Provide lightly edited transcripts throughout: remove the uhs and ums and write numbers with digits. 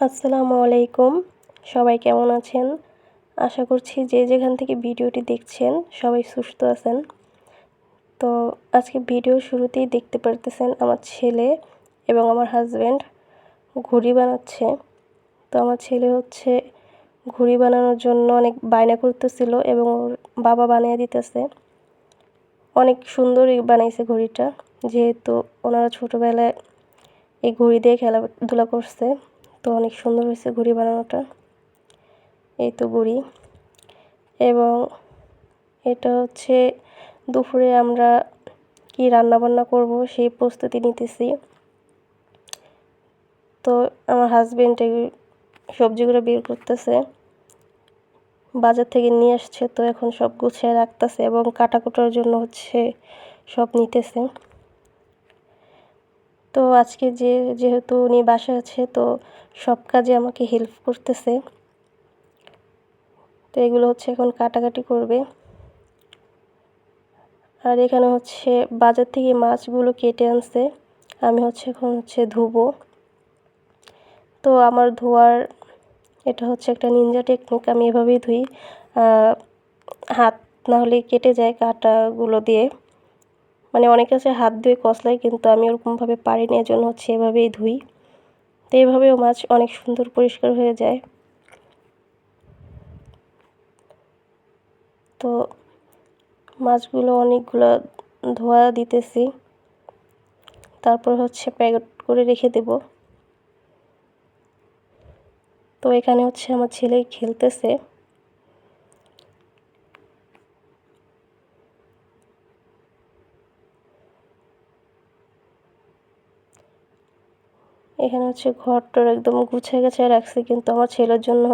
আসসালামু আলাইকুম। সবাই কেমন আছেন? আশা করছি যে যেখান থেকে ভিডিওটি দেখছেন সবাই সুস্থ আছেন। তো আজকে ভিডিওর শুরুতেই দেখতে পারতেছেন আমার ছেলে এবং আমার হাসব্যান্ড ঘুড়ি বানাচ্ছে। তো আমার ছেলে ঘুড়ি বানানোর জন্য অনেক বায়না করতেছিল এবং ওর বাবা বানিয়ে দিতেছে। অনেক সুন্দরই বানাইছে ঘুড়িটা, যেহেতু ওনারা ছোটোবেলায় এই ঘুড়ি দিয়ে খেলাধুলা করছে। তো অনেক সুন্দর হয়েছে ঘুড়ি বানানোটা। এই তো ঘুড়ি। এবং এটা দুপুরে আমরা কি রান্নাবান্না করব সেই প্রস্তুতি নিতেছি। তো আমার হাজবেন্ড এই সবজিগুলো বের করতেছে, বাজার থেকে নিয়ে আসছে। তো এখন সব গুছিয়ে রাখতেছে এবং কাটাকুটার জন্য সব নিতেছে। তো আজকে যেহেতু উনি বাসায় আছে, তো সব কাজে আমাকে হেল্প করতেছে। তো এগুলো এখন কাটাকাটি করবে। আর এখানে বাজার থেকে মাছগুলো কেটে আনছে, আমি এখন ধুবো। তো আমার ধোয়ার এটা একটা নিনজা টেকনিক। আমি এভাবেই ধুই, হাত না হলে কেটে যায় কাঁটাগুলো দিয়ে। মানে অনেকে আছে হাত ধুয়ে কসলায়, কিন্তু আমি ওরকমভাবে পারি না, এজন্য এভাবেই ধুই। তো এইভাবেও মাছ অনেক সুন্দর পরিষ্কার হয়ে যায়। তো মাছগুলো অনেকগুলো ধোয়া দিতেছি, তারপর প্যাকেট করে রেখে দেব। তো এখানে আমার ছেলে খেলতেছে। এখানে ঘরটার একদম গুছিয়ে গেছে রাখছি, কিন্তু আমার ছেলের জন্য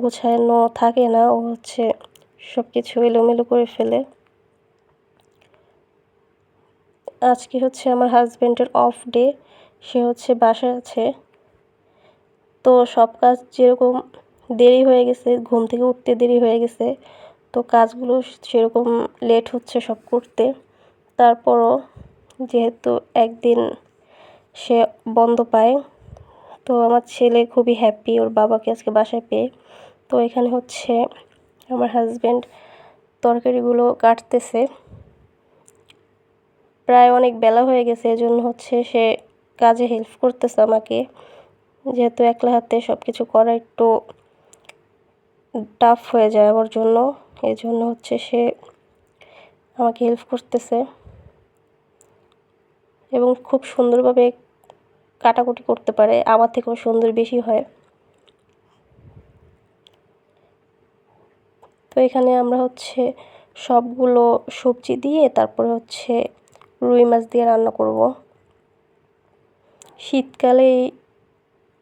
গুছানো থাকে না। ও সব কিছু এলোমেলো করে ফেলে। আজকে আমার হাজব্যান্ডের অফ ডে, সে বাসায় আছে। তো সব কাজ যেরকম দেরি হয়ে গেছে, ঘুম থেকে উঠতে দেরি হয়ে গেছে, তো কাজগুলো সেরকম লেট হচ্ছে সব করতে। তারপরও যেহেতু একদিন সে বন্ধ পায়, তো আমার ছেলে খুবই হ্যাপি ওর বাবাকে আজকে বাসায় পেয়ে। তো এখানে আমার হাজব্যান্ড তরকারিগুলো কাটতেছে। প্রায় অনেক বেলা হয়ে গেছে, এজন্য সে কাজে হেল্প করতেছে আমাকে, যেহেতু একলা হাতে সব কিছু করা একটু টাফ হয়ে যায় আমার জন্য। এজন্য সে আমাকে হেল্প করতেছে এবং খুব সুন্দরভাবে কাটাকুটি করতে পারে, আমার থেকেও সুন্দর বেশি হয়। তো এখানে আমরা সবগুলো সবজি দিয়ে তারপরে রুই মাছ দিয়ে রান্না করব। শীতকালে এই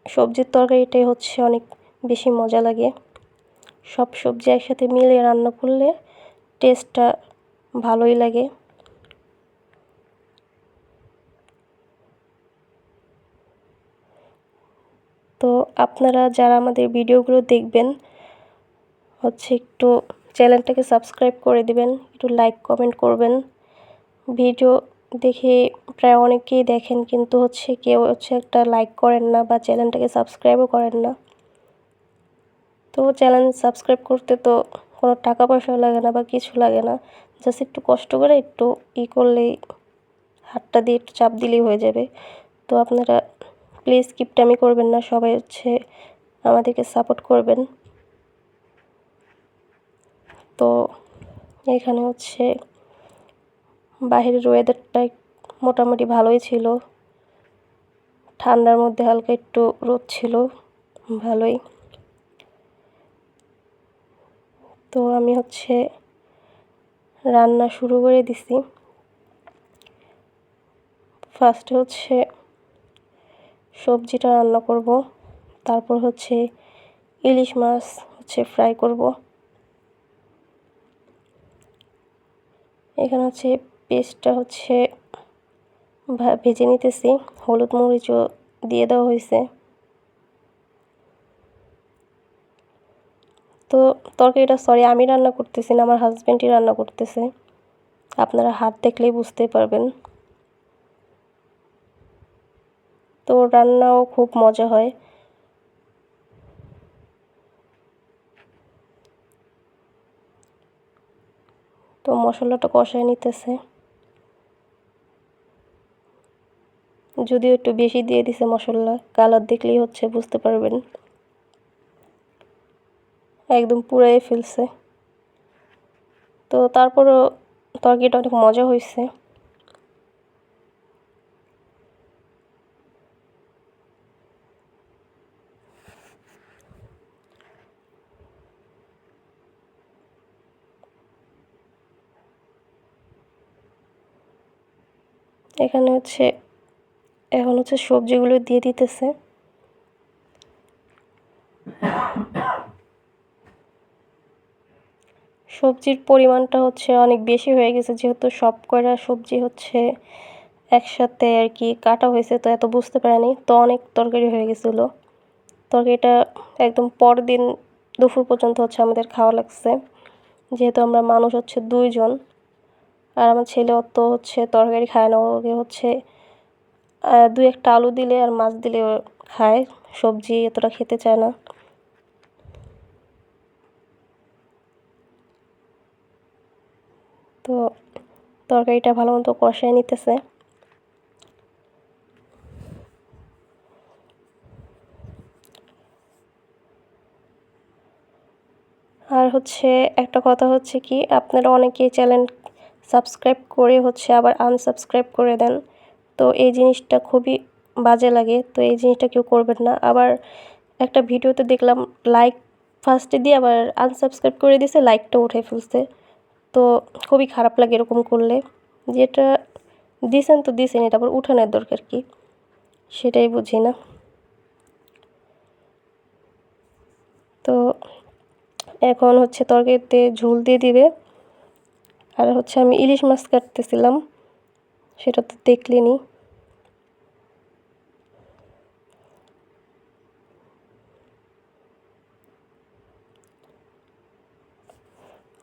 সবজির তরকারিটাই অনেক বেশি মজা লাগে। সব সবজি একসাথে মিলিয়ে রান্না করলে টেস্টটা ভালোই লাগে। তো আপনারা যারা আমাদের ভিডিওগুলো দেখবেন একটু চ্যানেলটাকে সাবস্ক্রাইব করে দিবেন, একটু লাইক কমেন্ট করবেন। ভিডিও দেখে প্রায় অনেকেই দেখেন, কিন্তু কেউ একটা লাইক করেন না বা চ্যানেলটাকে সাবস্ক্রাইবও করেন না। তো চ্যানেল সাবস্ক্রাইব করতে তো কোনো টাকা পয়সাও লাগে না বা কিছু লাগে না, জাস্ট একটু কষ্ট করে একটু করলেই, হাতটা দিয়ে একটু চাপ দিলেই হয়ে যাবে। তো আপনারা প্লিজ কিপটামি করবেন না, সবাই আমাদেরকে সাপোর্ট করবেন। তো এখানে বাহিরের ওয়েদারটা মোটামুটি ভালোই ছিল, ঠান্ডার মধ্যে হালকা একটু রোদ ছিল, ভালোই। তো আমি রান্না শুরু করে দিছি। ফার্স্টে সবজিটা রান্না করব, তারপর ইলিশ মাছ ফ্রাই করব। এখানে পেস্টটা ভেজে নিতেছি, হলুদ মরিচও দিয়ে দেওয়া হয়েছে। তো তরকারিটা আমি রান্না করতেছি না, আমার হাজব্যান্ডই রান্না করতেছে। আপনারা হাত দেখলেই বুঝতে পারবেন। তো রান্নাও খুব মজা হয়, তো মশলাটা কষায় নিতেছে, যদিও একটু বেশি দিয়ে দিছে মশলা, কালার দেখলেই হচ্ছে বুঝতে পারবেন একদম পুড়িয়ে ফেলছে। তো তারপরও তরকারিটা অনেক মজা হয়েছে। এখন হচ্ছে সবজিগুলো দিয়ে দিতেছে। সবজির পরিমাণটা হচ্ছে অনেক বেশি হয়ে গেছে, যেহেতু সব কয়টা সবজি হচ্ছে একসাথে আর কি কাটা হয়েছে, তো এত বুঝতে পারিনি, তো অনেক তরকারি হয়ে গেছিলো। তরকারিটা একদম পরদিন দুপুর পর্যন্ত হচ্ছে আমাদের খাওয়া লাগছে, যেহেতু আমরা মানুষ হচ্ছে 2 জন। আর আমার ছেলে অত হচ্ছে তরকারি খায় না, ওকে হচ্ছে 2-1টা আলু দিলে আর মাছ দিলে খায়, সবজি এতটা খেতে চায় না। তো তরকারিটা ভালো মতো কষায় নিতেছে। আর হচ্ছে একটা কথা হচ্ছে কি, আপনারা অনেকেই চ্যানেল সাবস্ক্রাইব করে হচ্ছে আবার আনসাবস্ক্রাইব করে দেন, তো এই জিনিসটা খুবই বাজে লাগে। তো এই জিনিসটা কেউ করবেন না। আবার একটা ভিডিওতে দেখলাম লাইক ফার্স্টে দিয়ে আবার আনসাবস্ক্রাইব করে দিয়েছে, লাইকটা উঠে ফেলছে। তো খুবই খারাপ লাগে এরকম করলে। যেটা দিছেন তো দিছেন, এটা আবার উঠানোর দরকার কি, সেটাই বুঝি না। তো এখন হচ্ছে তরকারিতে ঝোল দিয়ে দিবে। আর হচ্ছে আমি ইলিশ মাছ কাটতেছিলাম, সেটা তো দেখলেনি।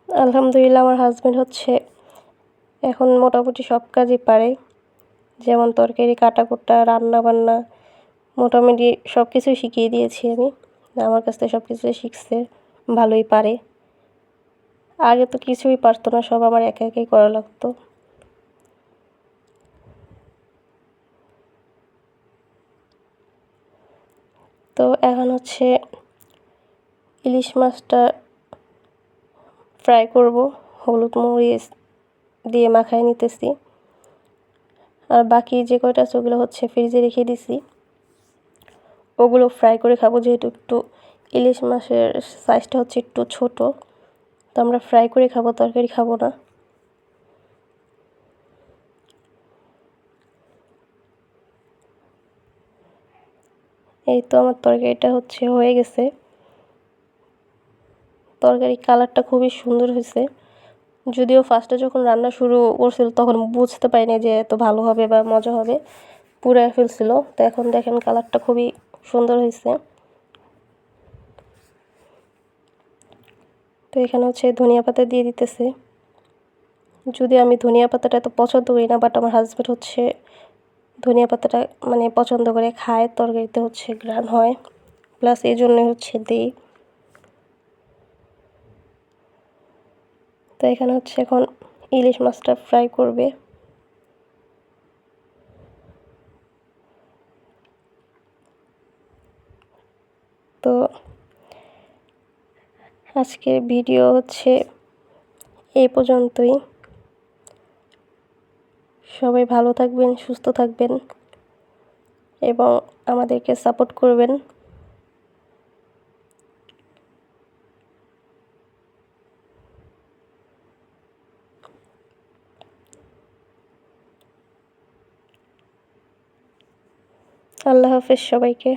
আলহামদুলিল্লাহ আমার হাজব্যান্ড হচ্ছে এখন মোটামুটি সব কাজই পারে, যেমন তরকারি কাটাকুটা, রান্না বান্না, মোটামুটি সব কিছুই শিখিয়ে দিয়েছি আমি। আমার কাছ থেকে সব কিছুই শিখছে, ভালোই পারে। আগে তো কিছুই পারতো না, সব আমার একা একাই করা লাগতো। তো এখন হচ্ছে ইলিশ মাছটা ফ্রাই করব, হলুদ মরিচ দিয়ে মাখায় নিতেছি। আর বাকি যে কয়টা আছে ওগুলো হচ্ছে ফ্রিজে রেখে দিছি, ওগুলো ফ্রাই করে খাবো, যেহেতু একটু ইলিশ মাছের সাইজটা হচ্ছে একটু ছোট, তো আমরা ফ্রাই করে খাবো, তরকারি খাবো না। এই তো আমার তরকারিটা হচ্ছে হয়ে গেছে। তরকারি কালারটা খুবই সুন্দর হয়েছে, যদিও ফার্স্টে যখন রান্না শুরু করছিল তখন বুঝতে পারিনি যে এত ভালো হবে বা মজা হবে, পুড়ে ফেলছিল। তো এখন দেখেন কালারটা খুবই সুন্দর হয়েছে। তো এখানে হচ্ছে ধনিয়া পাতা দিয়ে দিতেছে, যদি আমি ধনিয়া পাতাটা এত পছন্দ করি না, বাট আমার হাজব্যান্ড হচ্ছে ধনিয়া পাতাটা মানে পছন্দ করে খায়, তরকারিতে হচ্ছে ঘ্রাণ হয়, প্লাস এই জন্য হচ্ছে দিই। তো এখানে হচ্ছে এখন ইলিশ মাছটা ফ্রাই করবে। তো আজকের ভিডিও হচ্ছে এই পর্যন্তই। সবাই ভালো থাকবেন, সুস্থ থাকবেন এবং আমাদেরকে সাপোর্ট করবেন। আল্লাহ হাফেজ সবাইকে।